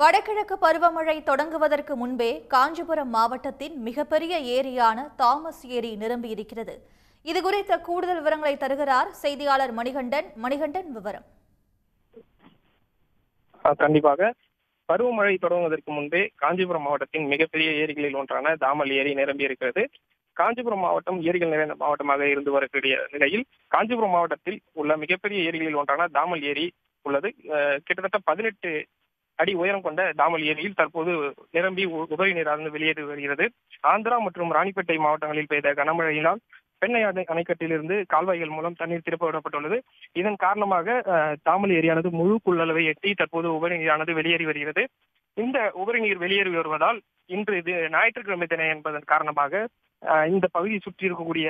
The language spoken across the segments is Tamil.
வடகிழக்கு பருவமழை தொடங்குவதற்கு முன்பே காஞ்சிபுரம் மாவட்டத்தின் மிகப்பெரிய ஏரியான தாமஸ் ஏரி நிரம்பியிருக்கிறது. இதுகுறித்த கூடுதல் விவரங்களை தருகிறார் செய்தியாளர் மணிகண்டன். மணிகண்டன், விவரம். கண்டிப்பாக பருவமழை தொடங்குவதற்கு முன்பே காஞ்சிபுரம் மாவட்டத்தின் மிகப்பெரிய ஏரிகளில் ஒன்றான தாமல் ஏரி நிரம்பி இருக்கிறது. காஞ்சிபுரம் மாவட்டம் ஏரிகள் நிறைந்த மாவட்டமாக இருந்து வரக்கூடிய நிலையில் காஞ்சிபுரம் மாவட்டத்தில் உள்ள மிகப்பெரிய ஏரிகளில் ஒன்றான தாமல் ஏரி உள்ளது. கிட்டத்தட்ட 18 அடி உயரம் கொண்ட தாமல் ஏரியில் தற்போது நிரம்பி உபரி நீரானது வெளியேறி வருகிறது. ஆந்திரா மற்றும் ராணிப்பேட்டை மாவட்டங்களில் பெய்த கனமழையினால் பெண்ணை அணைக்கட்டிலிருந்து கால்வாய்கள் மூலம் தண்ணீர் திருப்ப விடப்பட்டுள்ளது. இதன் காரணமாக தாமல் ஏரியானது முழு கொள்ளளவை எட்டி தற்போது உபரி நீரானது வெளியேறி வருகிறது. இந்த உபரி நீர் வெளியேறி வருவதால் இன்று இது ஞாயிற்றுக்கிழமை தினை என்பதன் காரணமாக இந்த பகுதியை சுற்றி இருக்கக்கூடிய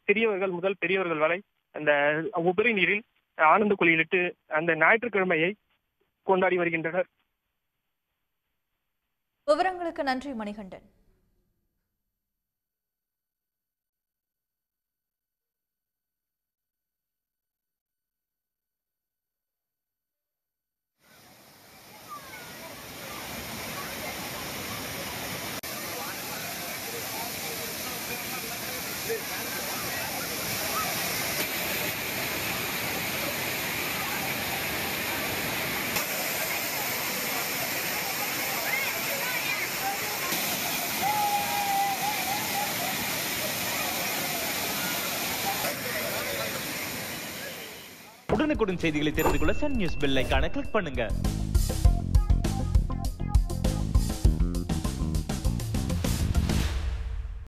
சிறியவர்கள் முதல் பெரியவர்கள் வரை அந்த உபரி நீரில் ஆனந்த குளியலிட்டு அந்த ஞாயிற்றுக்கிழமையை கொண்டாடி வருகின்றனர். விவரங்களுக்கு நன்றி மணிகண்டன். உடனுக்குடன் செய்திகளை தெரிந்து கொள்ள சன் நியூஸ் பெல் ஐகானை கிளிக் பண்ணுங்க.